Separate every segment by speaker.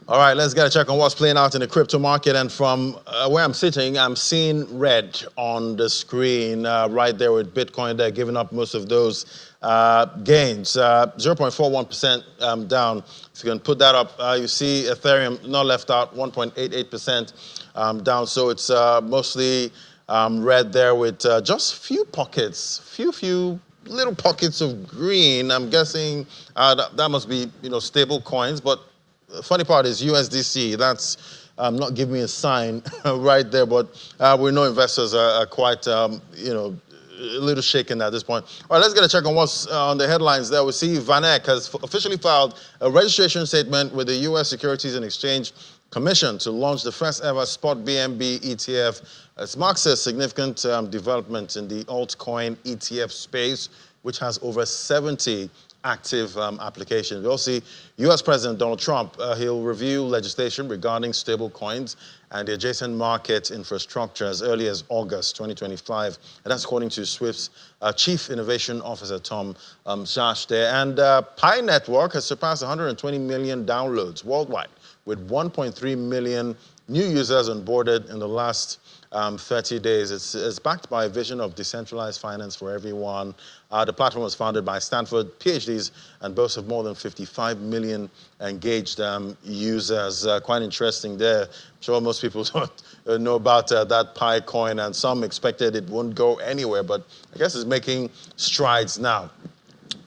Speaker 1: All right, let's get a check on what's playing out in the crypto market. And from where I'm sitting, I'm seeing red on the screen right there with Bitcoin there, giving up most of those gains. 0.41% down. If you can put that up, you see Ethereum not left out, 1.88% down. So it's mostly red there with just few pockets, few little pockets of green. I'm guessing that must be stable coins, but the funny part is USDC. That's not giving me a sign right there, but we know investors are quite, a little shaken at this point. All right, let's get a check on what's on the headlines there. We see VanEck has officially filed a registration statement with the U.S. Securities and Exchange Commission to launch the first ever spot BNB ETF. It marks a significant development in the altcoin ETF space, which has over 70 active applications. We also see U.S. President Donald Trump, he'll review legislation regarding stable coins and the adjacent market infrastructure as early as August 2025. And that's according to Swift's Chief Innovation Officer, Tom Schasch there. And Pi Network has surpassed 120 million downloads worldwide, with 1.3 million new users onboarded in the last 30 days. It's backed by a vision of decentralized finance for everyone. The platform was founded by Stanford PhDs and boasts of more than 55 million engaged users. Quite interesting there. I'm sure most people don't know about that Pi coin, and some expected it wouldn't go anywhere, but I guess it's making strides now.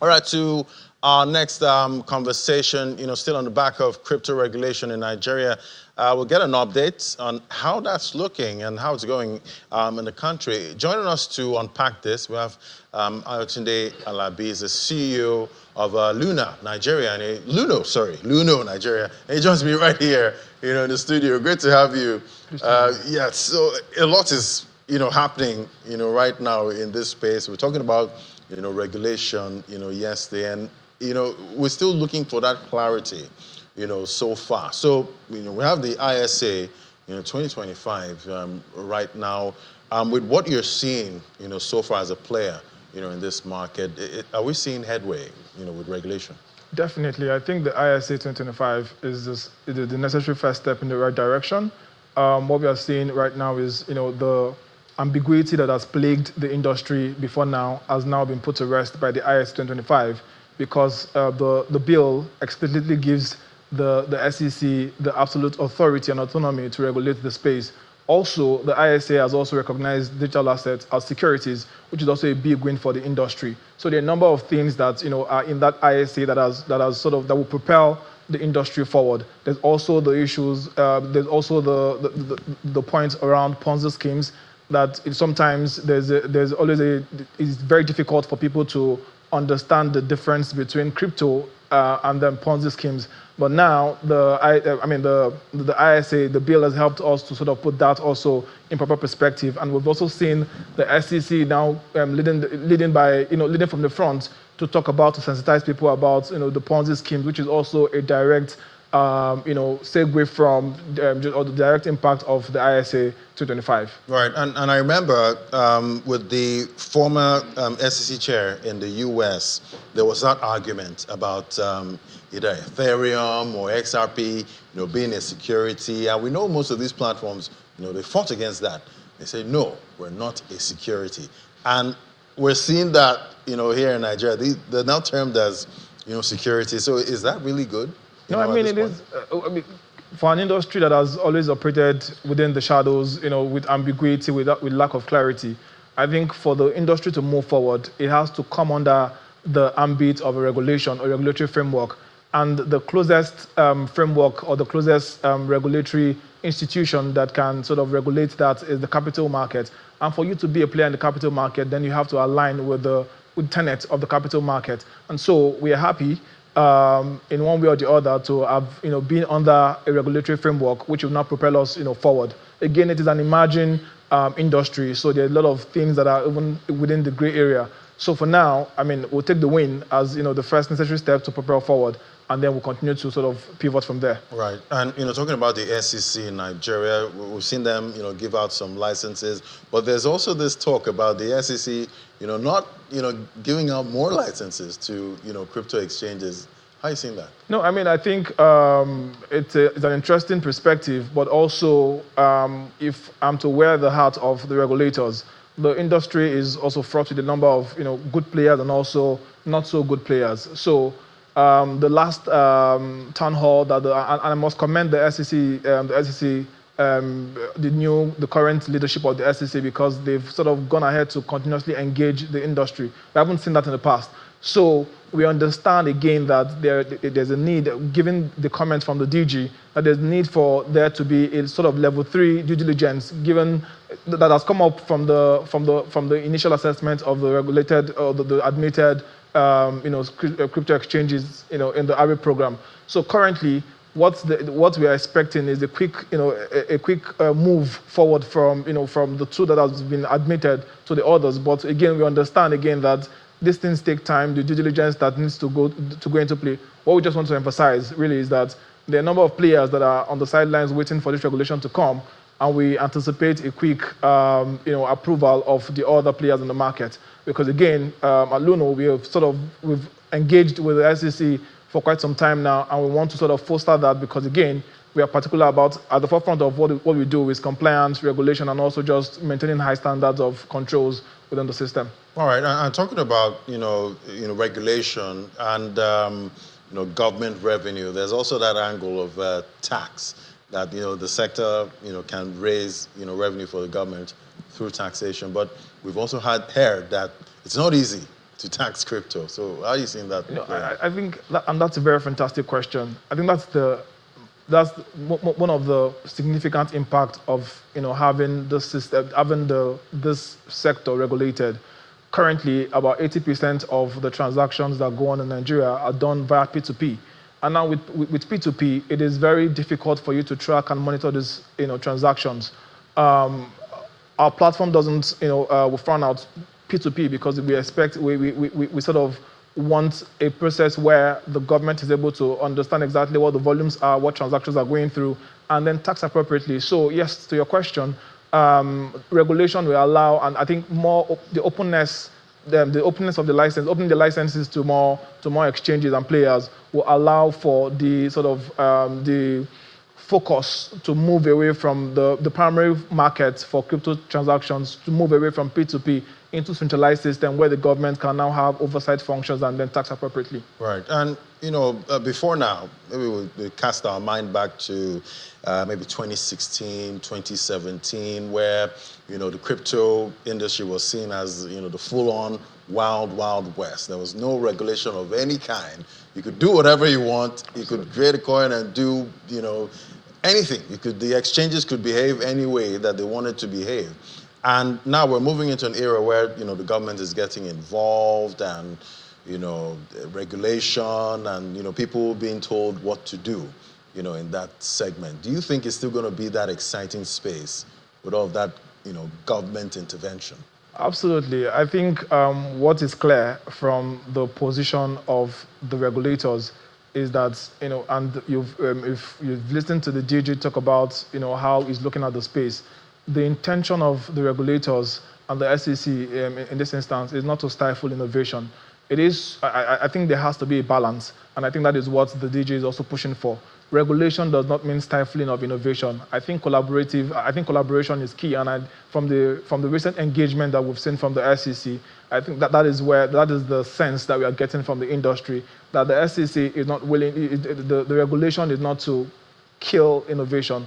Speaker 1: All right, to our next conversation, still on the back of crypto regulation in Nigeria, we'll get an update on how that's looking and how it's going in the country. Joining us to unpack this, we have Ayotunde Alabi, is the CEO of Luno, Nigeria. Luno, Nigeria. And he joins me right here, in the studio. Great to have you. Yeah, so a lot is, happening, right now in this space. We're talking about, regulation, yesterday, and, we're still looking for that clarity, so far. So, we have the ISA, 2025 right now. With what you're seeing, so far as a player, in this market, are we seeing headway, with regulation?
Speaker 2: Definitely. I think the ISA 2025 is the necessary first step in the right direction. What we are seeing right now is, the ambiguity that has plagued the industry before now has now been put to rest by the ISA 2025, because the bill explicitly gives the SEC the absolute authority and autonomy to regulate the space. Also, the ISA has also recognized digital assets as securities, which is also a big win for the industry. So there are a number of things that are in that ISA that will propel the industry forward. There's also the issues. There's also the points around Ponzi schemes that sometimes it's very difficult for people to understand the difference between crypto and then Ponzi schemes. But now the ISA, the bill has helped us to sort of put that also in proper perspective. And we've also seen the SEC now leading from the front to talk about, to sensitize people about the Ponzi schemes, which is also a direct segue from or the direct impact of the ISA 225.
Speaker 1: Right, and I remember with the former SEC chair in the US, there was that argument about either Ethereum or XRP, being a security. And we know most of these platforms, they fought against that. They say, no, we're not a security. And we're seeing that, here in Nigeria, they're now termed as, security. So is that really good?
Speaker 2: No, it is. For an industry that has always operated within the shadows, with ambiguity, with lack of clarity, I think for the industry to move forward, it has to come under the ambit of a regulation or regulatory framework. And the closest framework or the closest regulatory institution that can sort of regulate that is the capital market. And for you to be a player in the capital market, then you have to align with the tenets of the capital market. And so we are happy in one way or the other to have been under a regulatory framework which will now propel us forward. Again, it is an emerging industry, so there are a lot of things that are even within the gray area. So for now, we'll take the win as the first necessary step to propel forward, and then we'll continue to sort of pivot from there.
Speaker 1: Right, and talking about the SEC in Nigeria, we've seen them give out some licenses, but there's also this talk about the SEC not giving out more licenses to crypto exchanges How are you seeing that?
Speaker 2: No, I mean, I think it's an interesting perspective, but also if I'm to wear the hat of the regulators, the industry is also fraught with a number of good players and also not so good players. So the last town hall and I must commend the SEC, the current leadership of the SEC, because they've sort of gone ahead to continuously engage the industry. We haven't seen that in the past. So we understand again that there's a need, given the comments from the DG, that there's need for there to be a sort of level 3 due diligence, given that has come up from the initial assessment of the regulated or the admitted crypto exchanges in the ARI program. So currently, what we are expecting is a quick move forward from the two that has been admitted to the others. But again, we understand again that these things take time, the due diligence that needs to go into play. What we just want to emphasize really is that there are a number of players that are on the sidelines waiting for this regulation to come, and we anticipate a quick approval of the other players in the market. Because again, at Luno, we've engaged with the SEC for quite some time now, and we want to sort of foster that, because again, we are particular about, at the forefront of what we do is compliance, regulation, and also just maintaining high standards of controls within the system.
Speaker 1: All right, and talking about regulation and government revenue, there's also that angle of tax that the sector can raise revenue for the government through taxation. But we've also heard that it's not easy to tax crypto. So how are you seeing that?
Speaker 2: I think and that's a very fantastic question. I think that's one of the significant impact of having this system, having this sector regulated. Currently, about 80% of the transactions that go on in Nigeria are done via P2P. And now with P2P, it is very difficult for you to track and monitor these transactions. Our platform doesn't we found out P2P because we sort of want a process where the government is able to understand exactly what the volumes are, what transactions are going through, and then tax appropriately. So yes, to your question, regulation will allow, and I think more the openness of the license, opening the licenses to more exchanges and players will allow for the sort of the focus to move away from the primary market for crypto transactions, to move away from P2P into centralized system where the government can now have oversight functions and then tax appropriately.
Speaker 1: Right, and before now, maybe we cast our mind back to maybe 2016, 2017, where the crypto industry was seen as the full-on wild west. There was no regulation of any kind. You could do whatever you want. You could create a coin and do anything. The exchanges could behave any way that they wanted to behave. And now we're moving into an era where the government is getting involved, and regulation, and people being told what to do in that segment. Do you think it's still going to be that exciting space with all of that government intervention?
Speaker 2: Absolutely. I think what is clear from the position of the regulators is that and if you've listened to the DG talk about how he's looking at the space, the intention of the regulators and the SEC in this instance is not to stifle innovation. It is, I think there has to be a balance, and I think that is what the DG is also pushing for. Regulation does not mean stifling of innovation. I think collaboration is key, and from the recent engagement that we've seen from the SEC, I think that is the sense that we are getting from the industry, that the SEC is not willing, the regulation is not to kill innovation.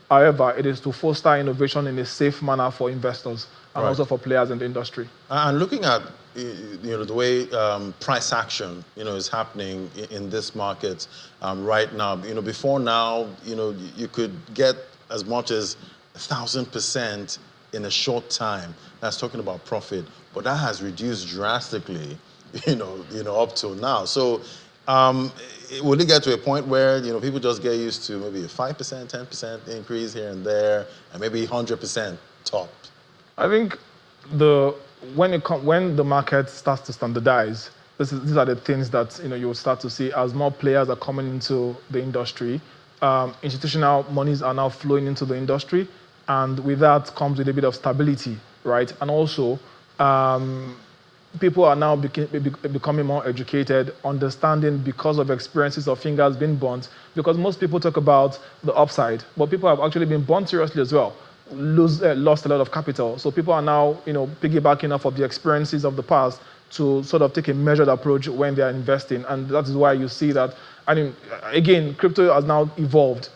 Speaker 2: However, it is to foster innovation in a safe manner for investors and also for players in the industry.
Speaker 1: And looking at the way price action is happening in this market right now. Before now, you could get as much as 1,000% in a short time. That's talking about profit, but that has reduced drastically, up till now. So will it get to a point where people just get used to maybe a 5%, 10% increase here and there, and maybe 100% top?
Speaker 2: I think when the market starts to standardize, these are the things that you will start to see as more players are coming into the industry. Institutional monies are now flowing into the industry, and with that comes with a bit of stability, right? And also people are now becoming more educated, understanding because of experiences of fingers being burnt, because most people talk about the upside, but people have actually been burnt seriously as well, lost a lot of capital. So people are now, piggybacking off of the experiences of the past to sort of take a measured approach when they are investing. And that is why you see that, again, crypto has now evolved.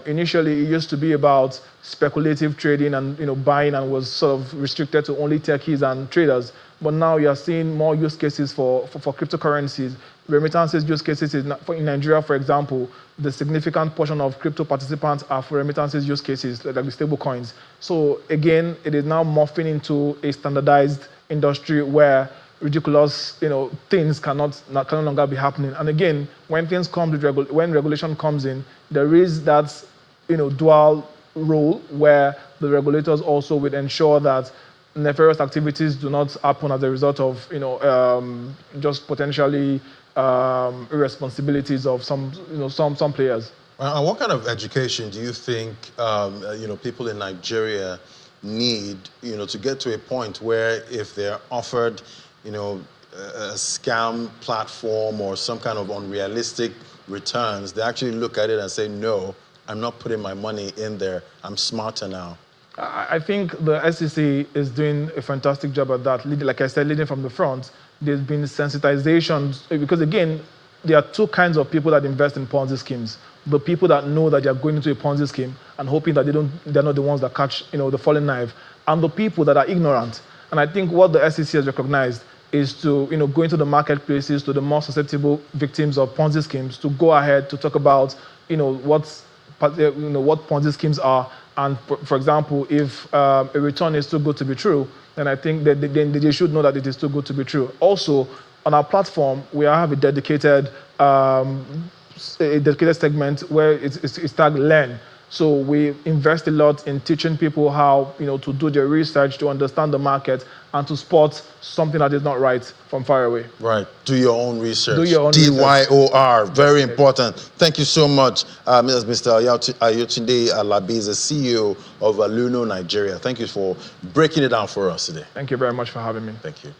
Speaker 2: Initially, it used to be about speculative trading and buying, and was sort of restricted to only techies and traders. But now you are seeing more use cases for cryptocurrencies. Remittances use cases in Nigeria, for example, the significant portion of crypto participants are for remittances use cases, like the stable coins. So again, it is now morphing into a standardized industry where ridiculous, things can no longer be happening. And again, when things come when regulation comes in, there is that, dual role where the regulators also would ensure that nefarious activities do not happen as a result of, just potentially irresponsibilities of some players.
Speaker 1: And what kind of education do you think, people in Nigeria need, to get to a point where if they're offered, a scam platform or some kind of unrealistic returns, they actually look at it and say, no, I'm not putting my money in there. I'm smarter now.
Speaker 2: I think the SEC is doing a fantastic job at that. Like I said, leading from the front, there's been sensitization, because again, there are two kinds of people that invest in Ponzi schemes. The people that know that they're going into a Ponzi scheme and hoping that they're not the ones that catch, the falling knife, and the people that are ignorant. And I think what the SEC has recognized is to, go into the marketplaces, to the more susceptible victims of Ponzi schemes, to go ahead to talk about, what Ponzi schemes are. And for example, if a return is too good to be true, then I think that they should know that it is too good to be true. Also, on our platform, we have a dedicated segment where it's tagged Learn. So we invest a lot in teaching people how, to do their research, to understand the market, and to spot something that is not right from far away.
Speaker 1: Right. Do your own research.
Speaker 2: Do your own
Speaker 1: DYOR. Very important. Thank you so much, Mr. Ayotunde Alabi, the CEO of Luno Nigeria. Thank you for breaking it down for us today.
Speaker 2: Thank you very much for having me.
Speaker 1: Thank you.